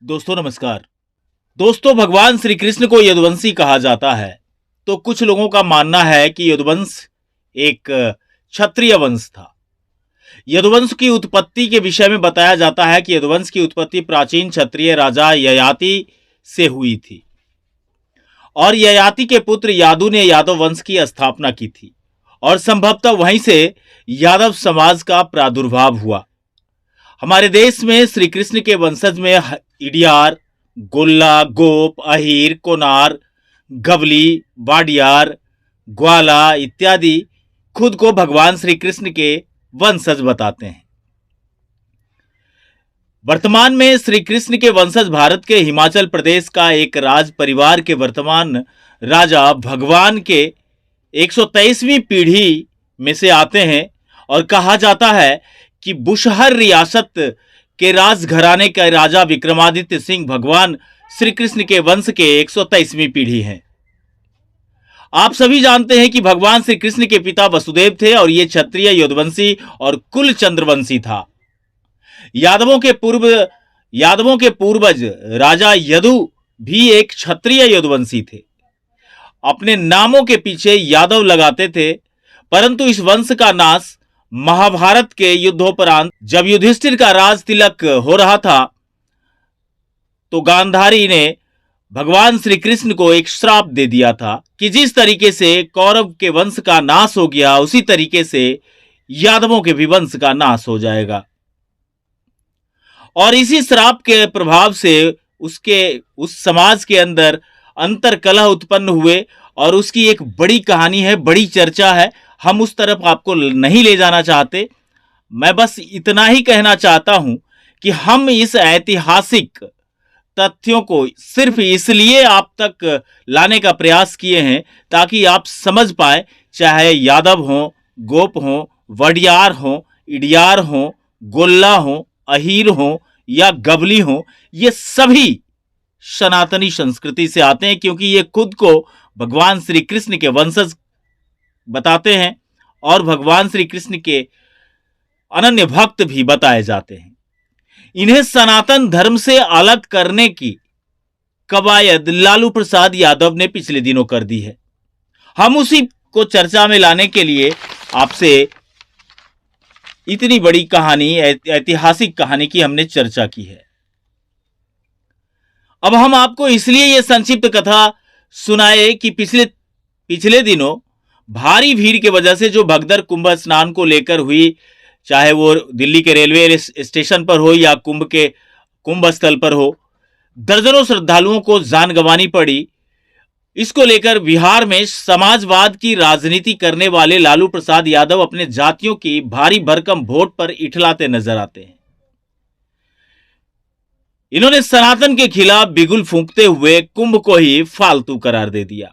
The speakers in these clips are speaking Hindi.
दोस्तों नमस्कार। दोस्तों, भगवान श्री कृष्ण को यदुवंशी कहा जाता है। तो कुछ लोगों का मानना है कि यदुवंश एक क्षत्रिय वंश था। यदुवंश की उत्पत्ति के विषय में बताया जाता है कि यदुवंश की उत्पत्ति प्राचीन क्षत्रिय राजा ययाति से हुई थी और ययाति के पुत्र यादु ने यादव वंश की स्थापना की थी और संभवतः वहीं से यादव समाज का प्रादुर्भाव हुआ। हमारे देश में श्री कृष्ण के वंशज में इडियार, गोल्ला, गोप, अहीर, कोनार, गवली, वाडियार, ग्वाला इत्यादि खुद को भगवान श्री कृष्ण के वंशज बताते हैं। वर्तमान में श्री कृष्ण के वंशज भारत के हिमाचल प्रदेश का एक राज परिवार के वर्तमान राजा भगवान के 123वीं पीढ़ी में से आते हैं और कहा जाता है कि बुशहर रियासत के राजघराने के राजा विक्रमादित्य सिंह भगवान श्री कृष्ण के वंश के 123वीं पीढ़ी हैं। आप सभी जानते हैं कि भगवान श्री कृष्ण के पिता वसुदेव थे और ये क्षत्रिय यदुवंशी और कुल चंद्रवंशी था। यादवों के पूर्वज राजा यदु भी एक क्षत्रिय यदुवंशी थे। अपने नामों के पीछे यादव लगाते थे, परंतु इस वंश का नाश महाभारत के युद्धोपरांत जब युधिष्ठिर का राज तिलक हो रहा था तो गांधारी ने भगवान श्री कृष्ण को एक श्राप दे दिया था कि जिस तरीके से कौरव के वंश का नाश हो गया उसी तरीके से यादवों के भी वंश का नाश हो जाएगा। और इसी श्राप के प्रभाव से उस समाज के अंदर अंतर कलह उत्पन्न हुए और उसकी एक बड़ी कहानी है, बड़ी चर्चा है। हम उस तरफ आपको नहीं ले जाना चाहते। मैं बस इतना ही कहना चाहता हूं कि हम इस ऐतिहासिक तथ्यों को सिर्फ इसलिए आप तक लाने का प्रयास किए हैं ताकि आप समझ पाए, चाहे यादव हो, गोप हो, वडियार हो, इडियार हो, गोल्ला हो, अहीर हो या गबली हो, ये सभी सनातनी संस्कृति से आते हैं, क्योंकि ये खुद को भगवान श्री कृष्ण के वंशज बताते हैं और भगवान श्री कृष्ण के अनन्य भक्त भी बताए जाते हैं। इन्हें सनातन धर्म से अलग करने की कवायद लालू प्रसाद यादव ने पिछले दिनों कर दी है। हम उसी को चर्चा में लाने के लिए आपसे इतनी बड़ी कहानी, ऐतिहासिक कहानी की हमने चर्चा की है। अब हम आपको इसलिए यह संक्षिप्त कथा सुनाए कि पिछले दिनों भारी भीड़ की वजह से जो भगदड़ कुंभ स्नान को लेकर हुई, चाहे वो दिल्ली के रेलवे स्टेशन पर हो या कुंभ स्थल पर हो, दर्जनों श्रद्धालुओं को जान गंवानी पड़ी। इसको लेकर बिहार में समाजवाद की राजनीति करने वाले लालू प्रसाद यादव अपने जातियों की भारी भरकम वोट पर इठलाते नजर आते हैं। इन्होंने सनातन के खिलाफ बिगुल फूंकते हुए कुंभ को ही फालतू करार दे दिया।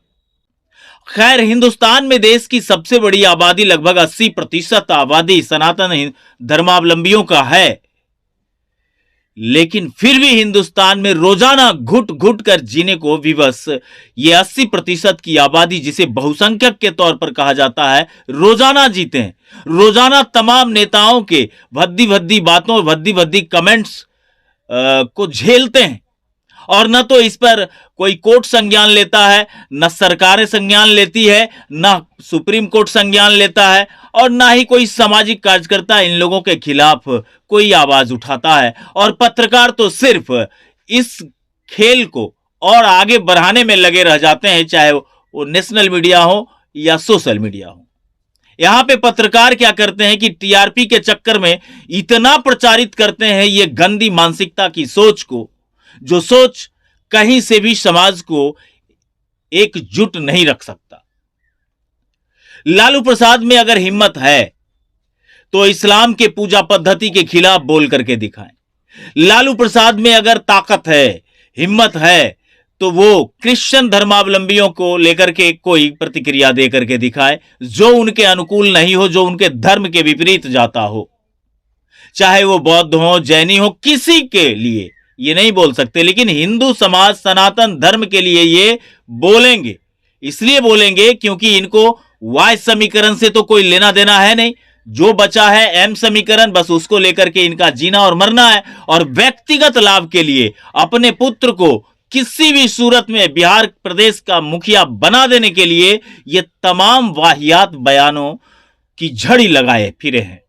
खैर, हिंदुस्तान में देश की सबसे बड़ी आबादी लगभग 80% आबादी सनातन धर्मावलंबियों का है, लेकिन फिर भी हिंदुस्तान में रोजाना घुट घुट कर जीने को विवश ये 80% की आबादी, जिसे बहुसंख्यक के तौर पर कहा जाता है, रोजाना जीते हैं। रोजाना तमाम नेताओं के भद्दी भद्दी बातों, भद्दी भद्दी कमेंट्स को झेलते हैं और न तो इस पर कोई कोर्ट संज्ञान लेता है, न सरकारें संज्ञान लेती है, न सुप्रीम कोर्ट संज्ञान लेता है और ना ही कोई सामाजिक कार्यकर्ता इन लोगों के खिलाफ कोई आवाज उठाता है। और पत्रकार तो सिर्फ इस खेल को और आगे बढ़ाने में लगे रह जाते हैं, चाहे वो नेशनल मीडिया हो या सोशल मीडिया हो। यहां पे पत्रकार क्या करते हैं कि टीआरपी के चक्कर में इतना प्रचारित करते हैं ये गंदी मानसिकता की सोच को, जो सोच कहीं से भी समाज को एकजुट नहीं रख सकता। लालू प्रसाद में अगर हिम्मत है तो इस्लाम के पूजा पद्धति के खिलाफ बोल करके दिखाएं। लालू प्रसाद में अगर ताकत है, हिम्मत है, तो वो क्रिश्चियन धर्मावलंबियों को लेकर के कोई प्रतिक्रिया दे करके दिखाए जो उनके अनुकूल नहीं हो, जो उनके धर्म के विपरीत जाता हो। चाहे वो बौद्ध हो, जैनी हो, किसी के लिए ये नहीं बोल सकते, लेकिन हिंदू समाज सनातन धर्म के लिए ये बोलेंगे। इसलिए बोलेंगे क्योंकि इनको वाय समीकरण से तो कोई लेना देना है नहीं। जो बचा है एम समीकरण, बस उसको लेकर के इनका जीना और मरना है। और व्यक्तिगत लाभ के लिए अपने पुत्र को किसी भी सूरत में बिहार प्रदेश का मुखिया बना देने के लिए ये तमाम वाहियात बयानों की झड़ी लगाए फिरे हैं।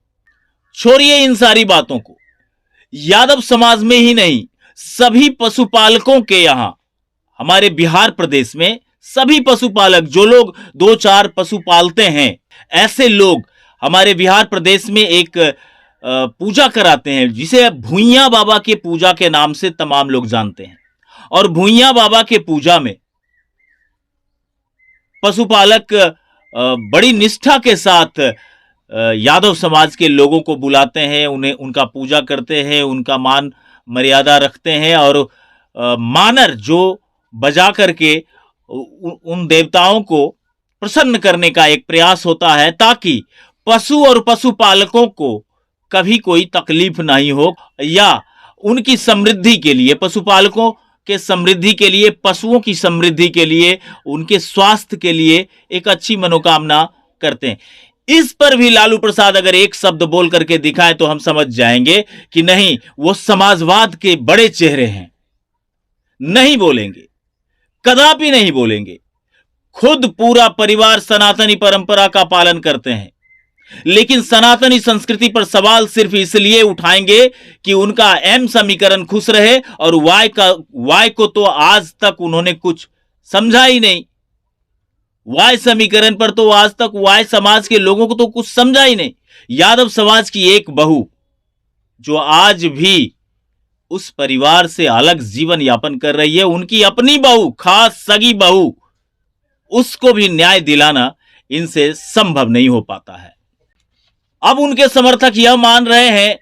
छोड़िए इन सारी बातों को, यादव समाज में ही नहीं, सभी पशुपालकों के यहां हमारे बिहार प्रदेश में सभी पशुपालक, जो लोग 2-4 पशु पालते हैं, ऐसे लोग हमारे बिहार प्रदेश में एक पूजा कराते हैं जिसे भुइयां बाबा के पूजा के नाम से तमाम लोग जानते हैं। और भुइयां बाबा के पूजा में पशुपालक बड़ी निष्ठा के साथ यादव समाज के लोगों को बुलाते हैं, उन्हें उनका पूजा करते हैं, उनका मान मर्यादा रखते हैं और मानर जो बजा करके उन देवताओं को प्रसन्न करने का एक प्रयास होता है, ताकि पशु और पशुपालकों को कभी कोई तकलीफ नहीं हो, या उनकी समृद्धि के लिए, पशुपालकों के समृद्धि के लिए, पशुओं की समृद्धि के लिए, उनके स्वास्थ्य के लिए एक अच्छी मनोकामना करते हैं। इस पर भी लालू प्रसाद अगर एक शब्द बोल करके दिखाएं तो हम समझ जाएंगे कि नहीं, वो समाजवाद के बड़े चेहरे हैं। नहीं बोलेंगे, कदापि नहीं बोलेंगे। खुद पूरा परिवार सनातनी परंपरा का पालन करते हैं, लेकिन सनातनी संस्कृति पर सवाल सिर्फ इसलिए उठाएंगे कि उनका एम समीकरण खुश रहे, और वाई को तो आज तक उन्होंने कुछ समझा ही नहीं। वाई समीकरण पर तो आज तक वाई समाज के लोगों को तो कुछ समझा ही नहीं। यादव समाज की एक बहू जो आज भी उस परिवार से अलग जीवन यापन कर रही है, उनकी अपनी बहू, खास सगी बहू, उसको भी न्याय दिलाना इनसे संभव नहीं हो पाता है। अब उनके समर्थक यह मान रहे हैं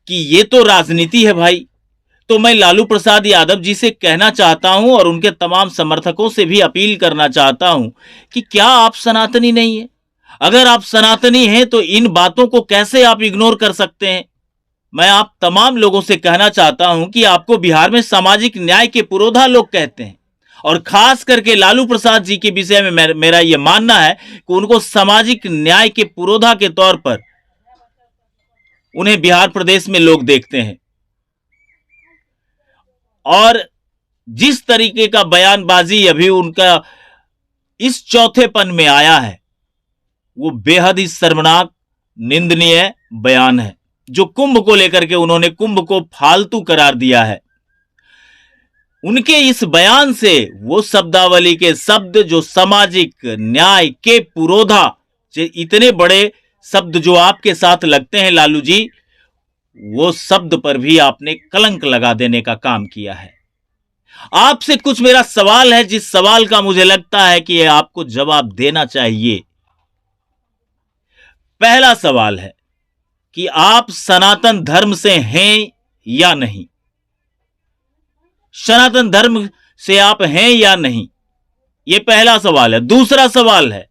कि ये तो राजनीति है भाई। तो मैं लालू प्रसाद यादव जी से कहना चाहता हूं और उनके तमाम समर्थकों से भी अपील करना चाहता हूं कि क्या आप सनातनी नहीं है? अगर आप सनातनी हैं तो इन बातों को कैसे आप इग्नोर कर सकते हैं? मैं आप तमाम लोगों से कहना चाहता हूं कि आपको बिहार में सामाजिक न्याय के पुरोधा लोग कहते हैं, और खास करके लालू प्रसाद जी के विषय में मेरा यह मानना है कि उनको सामाजिक न्याय के पुरोधा के तौर पर उन्हें बिहार प्रदेश में लोग देखते हैं। और जिस तरीके का बयानबाजी अभी उनका इस चौथेपन में आया है, वो बेहद ही शर्मनाक, निंदनीय बयान है। जो कुंभ को लेकर के उन्होंने कुंभ को फालतू करार दिया है, उनके इस बयान से वो शब्दावली के शब्द जो सामाजिक न्याय के पुरोधा, इतने बड़े शब्द जो आपके साथ लगते हैं लालू जी, वो शब्द पर भी आपने कलंक लगा देने का काम किया है। आपसे कुछ मेरा सवाल है, जिस सवाल का मुझे लगता है कि आपको जवाब देना चाहिए। पहला सवाल है कि आप सनातन धर्म से हैं या नहीं? सनातन धर्म से आप हैं या नहीं, यह पहला सवाल है। दूसरा सवाल है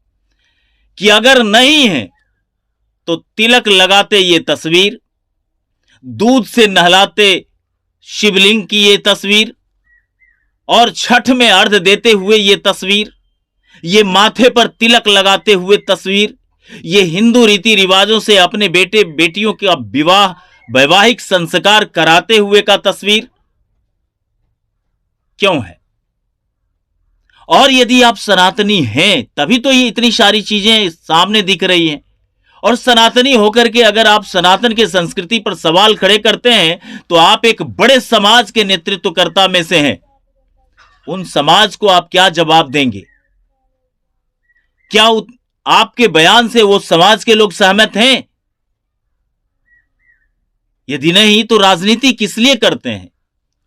कि अगर नहीं है तो तिलक लगाते ये तस्वीर, दूध से नहलाते शिवलिंग की ये तस्वीर, और छठ में अर्घ देते हुए ये तस्वीर, ये माथे पर तिलक लगाते हुए तस्वीर, ये हिंदू रीति रिवाजों से अपने बेटे बेटियों का विवाह, वैवाहिक संस्कार कराते हुए का तस्वीर क्यों है? और यदि आप सनातनी हैं तभी तो ये इतनी सारी चीजें सामने दिख रही हैं। और सनातनी होकर के अगर आप सनातन के संस्कृति पर सवाल खड़े करते हैं तो आप एक बड़े समाज के नेतृत्वकर्ता में से हैं। उन समाज को आप क्या जवाब देंगे? क्या आपके बयान से वो समाज के लोग सहमत हैं? यदि नहीं तो राजनीति किस लिए करते हैं?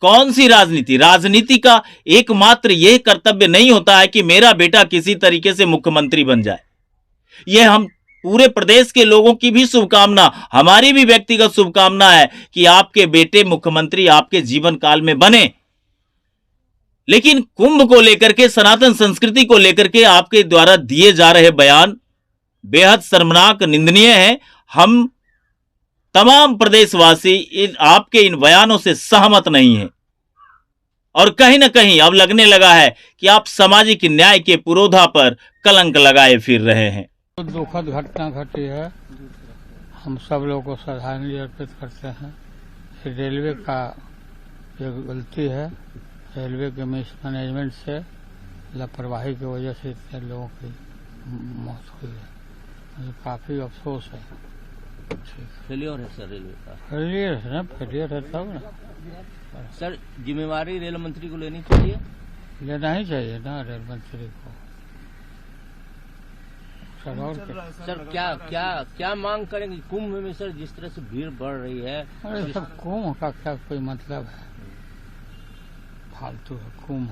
कौन सी राजनीति? राजनीति का एकमात्र यह कर्तव्य नहीं होता है कि मेरा बेटा किसी तरीके से मुख्यमंत्री बन जाए। यह हम पूरे प्रदेश के लोगों की भी शुभकामना, हमारी भी व्यक्तिगत शुभकामना है कि आपके बेटे मुख्यमंत्री आपके जीवन काल में बने। लेकिन कुंभ को लेकर के, सनातन संस्कृति को लेकर के आपके द्वारा दिए जा रहे बयान बेहद शर्मनाक, निंदनीय है। हम तमाम प्रदेशवासी आपके इन बयानों से सहमत नहीं हैं, और कहीं ना कहीं अब लगने लगा है कि आप सामाजिक न्याय के पुरोधा पर कलंक लगाए फिर रहे हैं। दुखद घटना घटी है हम सब लोग को श्रद्धांजलि अर्पित करते हैं। रेलवे का ये गलती है, रेलवे के मैनेजमेंट से लापरवाही की वजह से इतने लोगों की मौत हुई है। मुझे काफी अफसोस है। फेलियर है सर रेलवे का। फेलियर है ना, फेलियर है तब ना सर जिम्मेवारी रेल मंत्री को लेनी चाहिए। लेना ही चाहिए ना रेल मंत्री को। सर क्या मांग करेंगे कुंभ में सर, जिस तरह से भीड़ बढ़ रही है? अरे सब कुंभ का क्या कोई मतलब है? फालतू है कुंभ।